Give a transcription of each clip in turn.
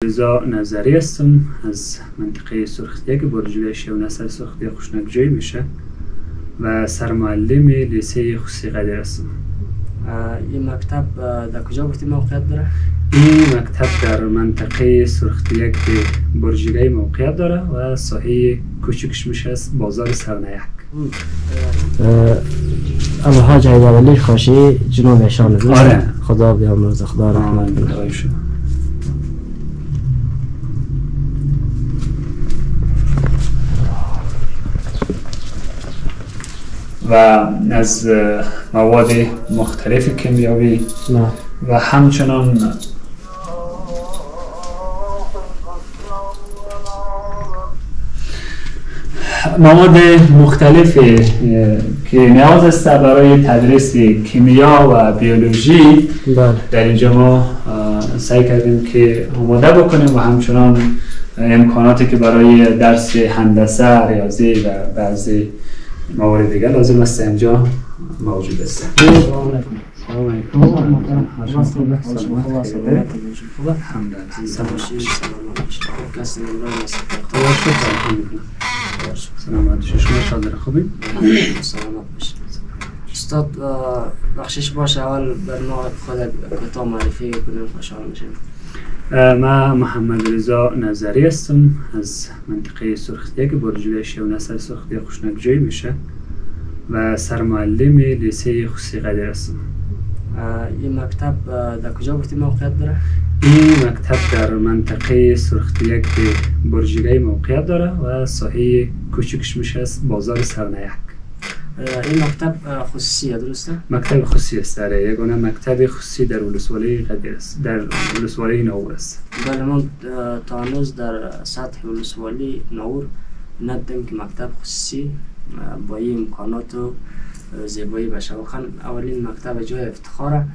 رضا نظری هستم از منطقه سرخدیه که برجوی شیونسر سرخدیه خوشنگجویی میشه و سرمعلم لیسه خصوصی قدیر هستم. این مکتب در کجا گفتی موقعیت داره؟ این مکتب در منطقه سرخدیه که برجوی موقعیت داره و ساحه کوچکش میشه بازار سرنیک. الحاج حیدرعلی خاشی جنوب ایشان دوست. آره. خدا بیامرزه، خدا رحمت کنه. و از مواد مختلف کیمیایی و همچنان مواد مختلفی که نیاز است برای تدریس کیمیا و بیولوژی در اینجا ما سعی کردیم که آماده بکنیم و همچنان امکاناتی که برای درس هندسه، ریاضی و بعضی موارد دیگر لازم است اینجا موجود است. سلامت باشید. شما چطور خوبید؟ سلامت باشید. استاد بخشش باشه اول بر ما خود کوتاه معرفی کنیم خوشحال میشیم. من محمد رضا نظری هستم از منطقه سرخدیه که برجوی شیونسر سرخدیه خوشنگجویی میشه و سرمعلم لیسه خصوصی قدیر هستم. این مکتب در کجا گفتی موقعیت داره؟ این مکتب در منطقه سرخدیه که برجوی موقعیت داره و ساحه کوچکش میشه بازار سرنیک. این مکتب خصوصیه درسته؟ مکتب خصوصی است. یگانه مکتب خصوصی در ولسوالی قدیر است، در ولسوالی ناور است. بله، ما تا هنوز در سطح ولسوالی ناور ندیدیم که مکتب خصوصی با این امکانات و زیبایی باشه. واقعا اولین مکتب جای افتخاره.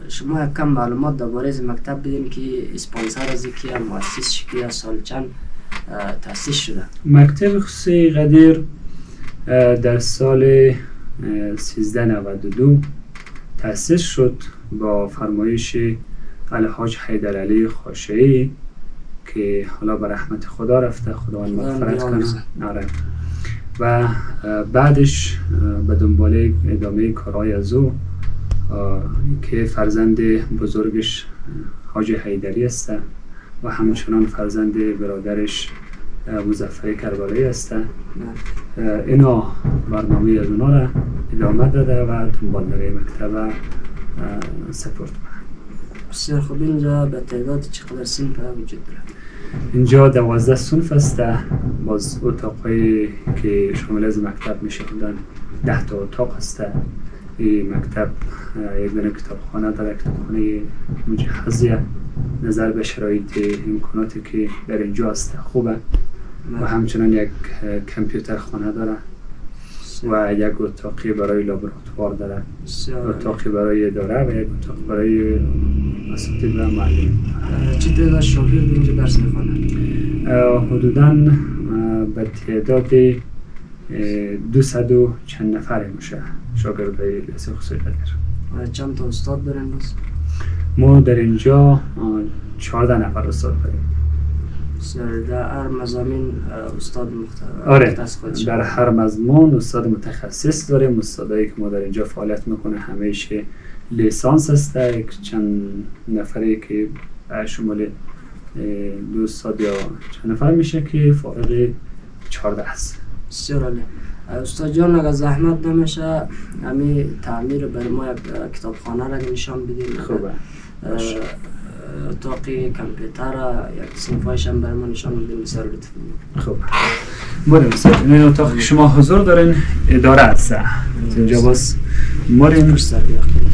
شما یک کم معلومات درباره از مکتب بدین که اسپانسر از کیه، مؤسس کیه، سال چند تأسیس شده؟ مکتب خصوصی قدیر در سال 1392 تأسیس شد با فرمایش الحاج حیدرعلی خاشعی که حالا به رحمت خدا رفته، خداوند مغفرت کنه. و بعدش به دنبال ادامه کارهای از او که فرزند بزرگش حاج حیدری است و همچنان فرزند برادرش مظفر کربلایی است، اینا برنامه از اونا را ادامه داده و دنبال داره مکتب سپورت کنه. بسیار خوب. اینجا به تعداد چقدر صنف وجود داره؟ اینجا 12 صنف است. باز اتاقایی که شامل از مکتب میشه بودن 10 تا اتاق است. این مکتب یک دونه کتابخانه داره، کتابخانه مجهزه نظر به شرایط امکاناتی که در اینجا است خوبه و همچنان یک کامپیوتر خانه داره و یک اتاقی برای لابراتوار داره، اتاقی برای اداره و یک اتاق برای اساتید و معلم. چه تعداد شاگرد اینجا درس میخوانه؟ حدوداً به تعداد 200 چند نفره میشه شاگردای لیسه خصوصی قدیر. چند تا استاد دارین بس؟ ما در اینجا 14 نفر استاد داریم. در هر مضامین استاد مختلف؟ آره، در هر مضمون استاد متخصص داریم. استادایی که ما در اینجا فعالیت میکنه همیشه لیسانس است. یک چند نفری که شمال 2 استاد یا چند نفر میشه که فارغ 14 است. بسیار عالی. استاد جان اگر زحمت نمیشه همین تعمیر برای ما یک کتابخانه را نشان بدین. خوبه. اتاقی کامپیوتر یک صنفایش هم برای ما نشان بدین. بسیار لطف کنید. خوب. بریم استاد. این اتاق که شما حضور دارین اداره است. اینجا باز مریم بیشتر بیاختیم.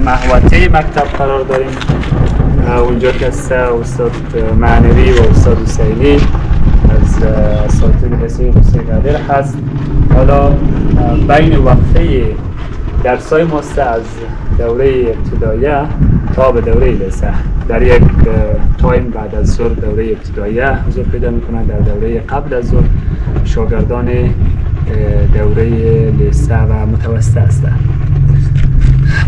محوطه مکتب قرار داریم. اونجا که استاد معنوی و استاد حسینی از اساتید لیسه خصوصی قدیر هست. حالا بین وقفه درسای ماست از دوره ابتداییه تا به دوره لیسه. در یک تایم بعد از ظهر دوره ابتداییه حضور پیدا میکنن، در دوره قبل از ظهر شاگردان دوره لیسه و متوسطه هستند.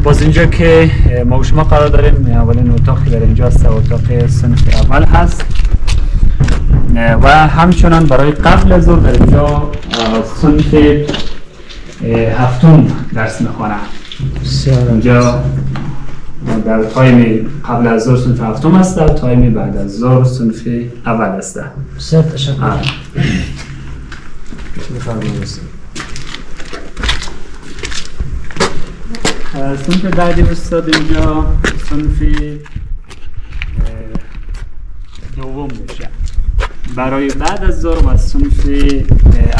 باز اینجا که ما و شما قرار داریم، اولین اتاقی در اینجا است، اتاق صنف اول هست و همچنان برای قبل از ظهر در اینجا صنف هفتم درس میخوانم. اینجا در تایم قبل از ظهر صنف هفتم است، در تایم بعد از ظهر صنف اول است. تشکر. صنف بعدی استاد اینجا صنف دوم میشه برای بعد از ظهر و صنف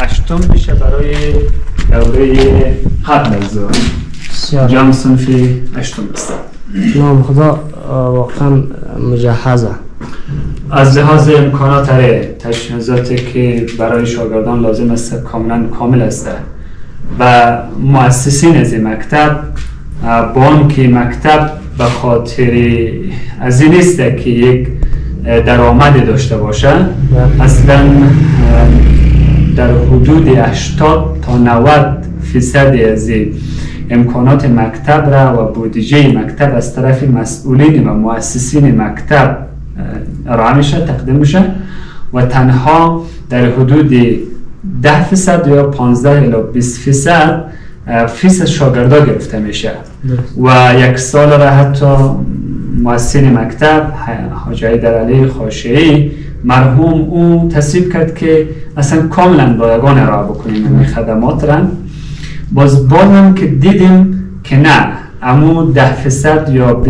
هشتم میشه برای دوره قبل از ظهر. جام صنف هشتم است. نام خدا واقعا مجهزه. از لحاظ امکانات تجهیزاتی که برای شاگردان لازم است کاملا کامل است و مؤسسین از مکتب با آنکه مکتب به خاطر از این نیست که یک درآمد داشته باشه، اصلا در حدود 80 تا 90% از امکانات مکتب را و بودجه مکتب از طرف مسئولین و مؤسسین مکتب ارائه میشه، تقدیم میشه و تنها در حدود 10% یا 15 الی 20% فیس شاگردا گرفته میشه و یک سال را حتی مؤسسین مکتب حاج حیدرعلی خاشعی مرحوم او تصویب کرد که اصلا کاملا رایگان ارائه بکنیم این خدمات را. بازم که دیدیم که نه، امو 10% یا 20%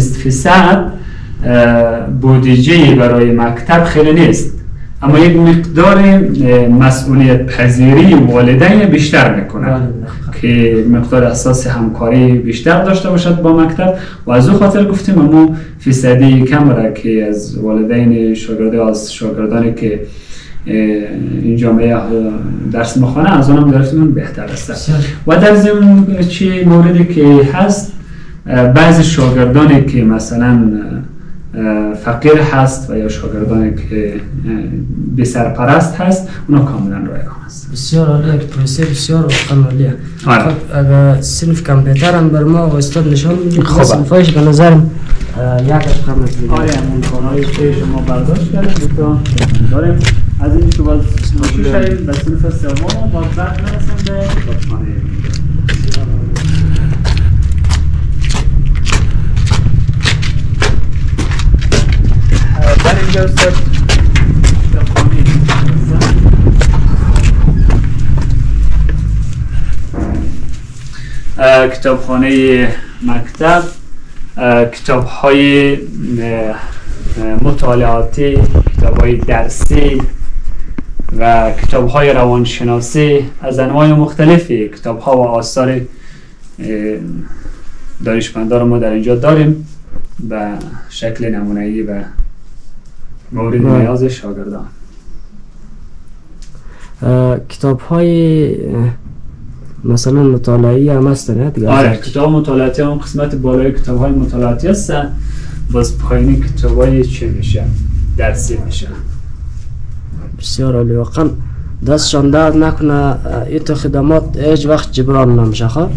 بودجه برای مکتب خیلی نیست، اما یک مقدار مسئولیت پذیری والدین بیشتر میکنه که مقدار اساس همکاری بیشتر داشته باشد با مکتب و از او خاطر گفتیم امو فیصدی کم را که از والدین شاگردانی که این جامعه درس میخوانه از اونم گرفتیم بهتر است. و در ضمن چی موردی که هست، بعضی شاگردانی که مثلا فقیر هست و یا شاگردانی که بی سرپرست هست اونا کاملا رایگان است. بسیار عالی، پروسه بسیار عالیه. خب اگر صنف کامپیوتر هم بر ما و استاد نشان میدید که صنفایش به نظرم یک رقم است. آره، همون کارهایی که شما برداشت کردید داریم. از این که باز شدیم به صنف سوم باز بعد نرسیم به کتابخانه. در اینجا استاد کتابخانه مکتب، کتاب‌های مطالعاتی، کتاب‌های درسی و کتاب‌های روانشناسی از انواع مختلفی، کتاب‌ها و آثار دانشمندان ما در اینجا داریم به شکل نمونه‌ای و مورد نیاز شاگردان. کتاب‌های مثلا مطالعاتی هم هستن دیگه؟ آره، کتاب مطالعاتی هم قسمت بالای کتاب‌های مطالعاتی هستن، باز پایینی کتاب‌های چی میشه؟ درسی میشه. بسیار عالی، واقعا دستشان درد نکنه. این تو خدمات هیچ وقت جبران نمیشه. خب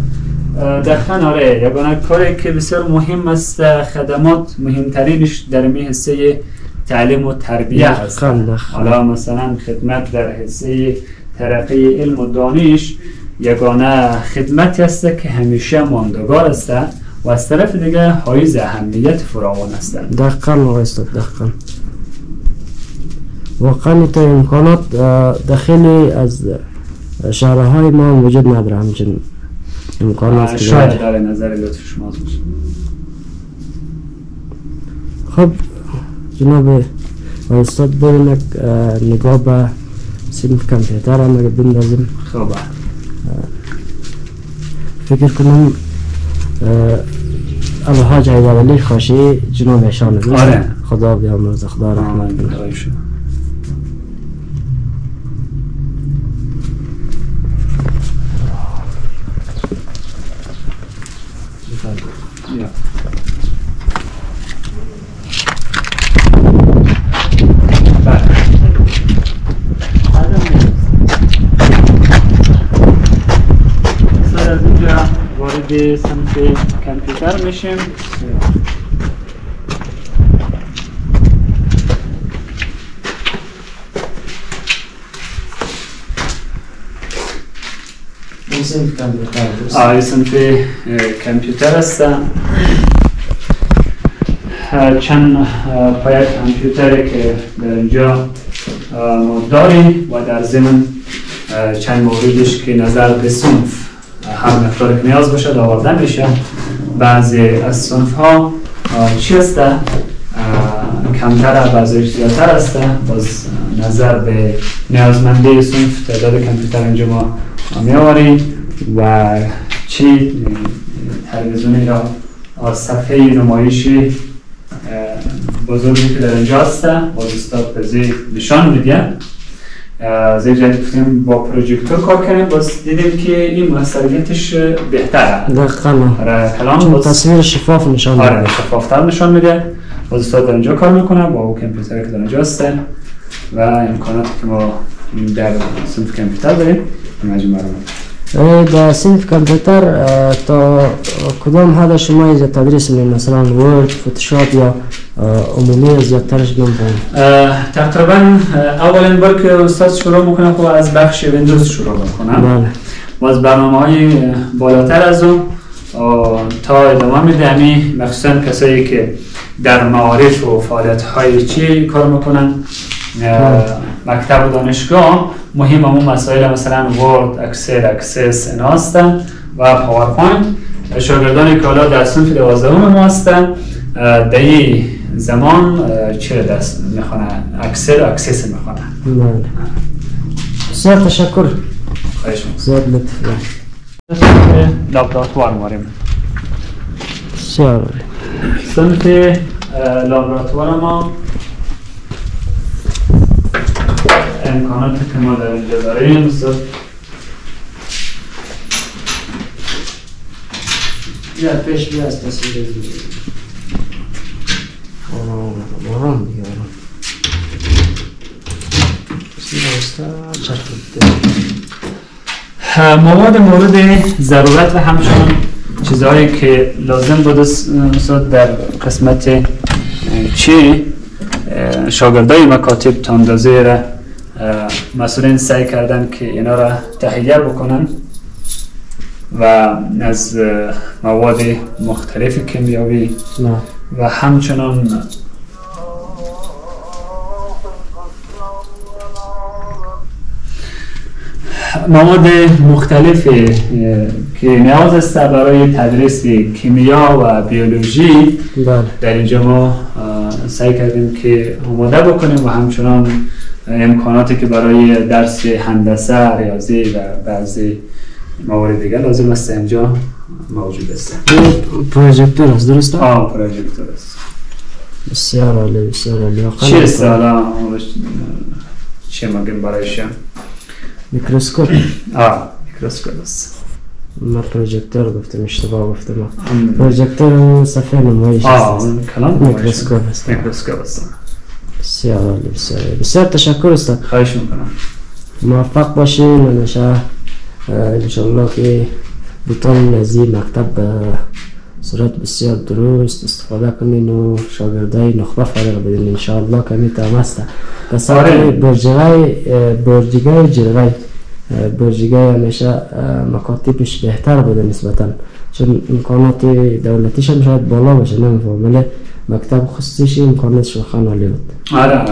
دقیقاً آره، یگانه کاری که بسیار مهم است، خدمات مهمترینش در این حصه تعلیم و تربیه هست. حالا مثلا خدمت در حصه ترقی علم و دانش یگانه خدمتی است که همیشه ماندگار است و از طرف دیگه حایز اهمیت فراوان است. دقیقاً آقای استاد، دقیقاً واقعا تا امکانات در خیلی از شهرهای ما وجود نداره همچنین امکانات. شاید در نظر لطف شما باشه. خب جناب استاد بریم نگاه به صنف کامپیوتر هم اگه بندازیم. خب فکر کنم الحاج حیدرعلی خاشعی جناب ایشان بود. آره، خدا بیامرزه، خدا رحمت کنه. از اینجا وارد صنف کامپیوتر میشیم. صنف کامپیوتر است. چند پایه کامپیوتری که در اینجا ما داریم و در ضمن چند موردش که نظر به صنف هر مقدار که نیاز باشه آورده میشه. بعضی از صنف ها چی است؟ کمتر، بعضی زیادتر است. باز نظر به نیازمندی صنف تعداد کامپیوتر اینجا ما میآوریم و چی تلویزیونی را صفحه نمایشی بزرگی که در اینجا هست باز استاد به نشان میده. زیر جایی گفتیم با پروژکتور کار کنیم، باز دیدیم که این موثریتش بهتره. دقیقاً چون تصویر شفاف نشان میده. آره شفافتر نشان میده. باز استاد در اینجا کار میکنه با اون کامپیوتری که در اینجا هست و امکاناتی که ما در صنف کامپیوتر داریم مجموعه رو. در صنف کامپیوتر تا کدام حد شما اینجا تدریس می‌کنید؟ مثلا ورد، فتوشاپ یا عمومی زیادترش می‌کنید؟ تقریبا اولین بار که استاد شروع میکنه خب از بخش ویندوز شروع میکنه. باز برنامه‌های بالاتر از اون تا ادامه میدهیم، مخصوصا کسایی که در معارف و فعالیت‌های چی کار میکنن مکتب و دانشگاه مهم همون مسائل مثلا ورد، اکسل، اکسس اینا هستن و پاورپوینت. شاگردانی که حالا در صنف 12 ما هستن در این زمان چه درس میخوانن؟ اکسل و اکسس میخوانن. بسیار تشکر. خواهش می‌کنم. زیاد لطف. لابراتوار ماریم. بسیار صنف لابراتوار ما امکاناتی که ما در اینجا داریم یا پیش بیا از تصویر آرام دیگه آرام. مواد مورد ضرورت و همچنان چیزهایی که لازم بود در قسمت چی شاگردای مکاتب تا اندازه را مسئولین سعی کردن که اینا را تهیه بکنن و از مواد مختلف کیمیایی و همچنان مواد مختلفی که نیاز است برای تدریس کیمیا و بیولوژی در اینجا ما سعی کردیم که آماده بکنیم و همچنان امکاناتی که برای درس هندسه، ریاضی و بعضی موارد دیگر لازم است اینجا موجود است. پروژکتور است درسته؟ پروژکتور است. بسیار عالی، بسیار عالی. چی است حالا؟ چی مگیم برایش؟ میکروسکوپ. میکروسکوپ است. ما پروژکتور گفتم، اشتباه گفتم. پروژکتور صفحه نمایش است. میکروسکوپ است. میکروسکوپ است. بسیار عالی، بسیار عالی. بسیار تشکر استاد. خواهش میکنم. موفق باشین و انشاءالله که بتون از این مکتب به صورت بسیار درست استفاده کنین و شاگردای نخبه فارغ بدین انشاءالله که میتونم است. کسایی برجگاه جلوی برجگاه همیشه مکاتبش بهتر بوده نسبتا، چون امکانات دولتیش هم شاید بالا باشه نمیفهم، ولی مکتب خصوصیش امکاناتش خیلی عالی بود. آره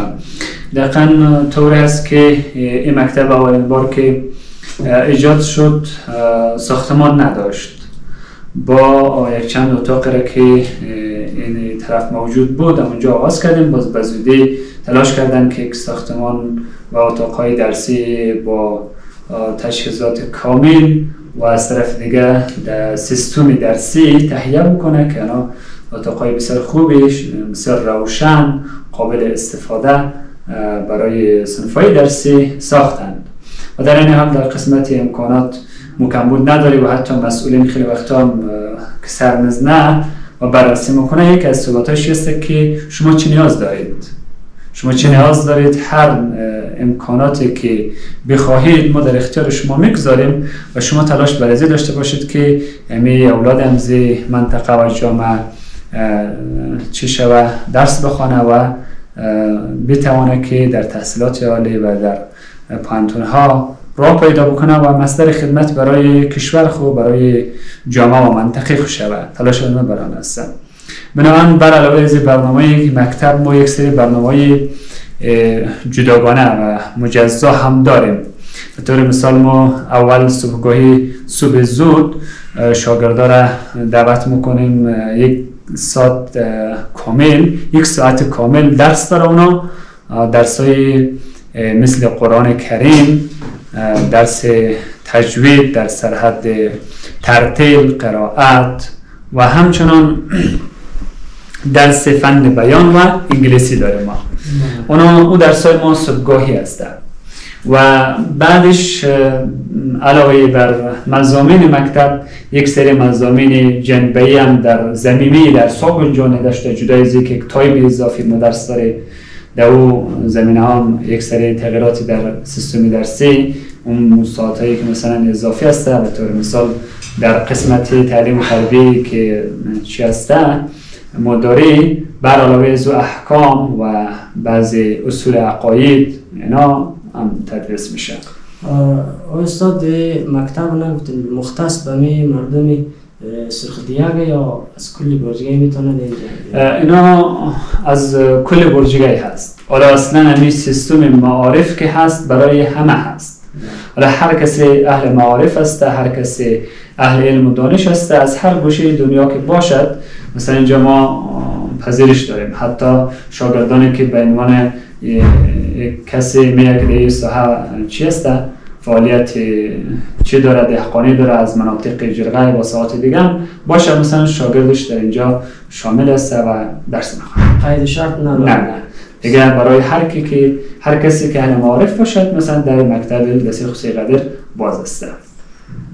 دقیقاً طوری است که این مکتب اولین بار که ایجاد شد ساختمان نداشت. با یک چند اتاق را که این طرف موجود بود اونجا آغاز کردیم. باز بزودی تلاش کردن که یک ساختمان و اتاقهای درسی با تجهیزات کامل و از طرف دیگه سیستم درسی تهیه بکنه که اینا اتاقهای بسیار خوبیش، بسیار روشن، قابل استفاده برای صنف‌های درسی ساختند. و در این حال در قسمت امکانات مکمل نداری و حتی مسئولین خیلی وقتا هم سر میزنه و بررسی میکنه، یک از صحبتاش هست که شما چی نیاز دارید. شما چی نیاز دارید، هر امکاناتی که بخواهید ما در اختیار شما میگذاریم و شما تلاش برای داشته باشید که امی اولاد امزی منطقه و جامعه چی شوه درس بخوانه و بتوانه که در تحصیلات عالی و در پانتونها راه پیدا بکنه و مصدر خدمت برای کشور خو، برای جامعه و منطقه خو شود. تلاش ما بران است. بنابراین بر علاوه از برنامه مکتب ما یک سری برنامه جداگانه و مجزا هم داریم. به طور مثال ما اول صبحگاهی صبح زود شاگردا را دعوت میکنیم یک ساعت کامل درس داره. اونا درسای مثل قرآن کریم، درس تجوید در سرحد ترتیل، قرائت و همچنان درس فن بیان و انگلیسی داریم ما. اون درسای ما صبحگاهی هست و بعدش علاوه بر مضامین مکتب یک سری مضامین جنبه‌ای هم در ضمیمی در ساق جان داشته. جدای از یک تایپ اضافی ما درس داره. در او زمینه هم یک سری تغییراتی در سیستم درسی، اون ساعتایی که مثلا اضافی هسته. به طور مثال در قسمت تعلیم و تربیه که چی هسته مداری بر علاوه از احکام و بعضی اصول عقاید اینا هم تدریس میشه. استاد مکتب نگفتین مختص به می مردمی سرخ دیگه یا از کل برجگاه میتونه اینا از کل برجگاه هست. حالا اصلا همی سیستم معارف که هست برای همه هست. حالا هر کسی اهل معارف هست، هر کسی اهل علم و دانش هست، از هر گوشه دنیا که باشد. مثلا اینجا ما پذیرش داریم، حتی شاگردانی که به عنوان کسی میگه که ساحه چی هست، فعالیت چی داره، دهقانی داره، از مناطق جرقه و ساعات دیگه باشه، مثلا شاگردش در اینجا شامل است و درس میخواد. قید شرط نداره. نه دیگه برای هر کسی که اهل معارف باشد مثلا در مکتب دستی خصوصی قدر باز است.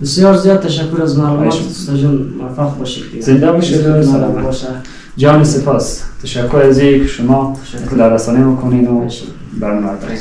بسیار زیاد تشکر از معلومات استاد جان، موفق باشید. زنده باشید. سلامت باشه. جان سپاس. تشکر از اینکه شما اطلاع رسانی میکنین و برنامه دارید.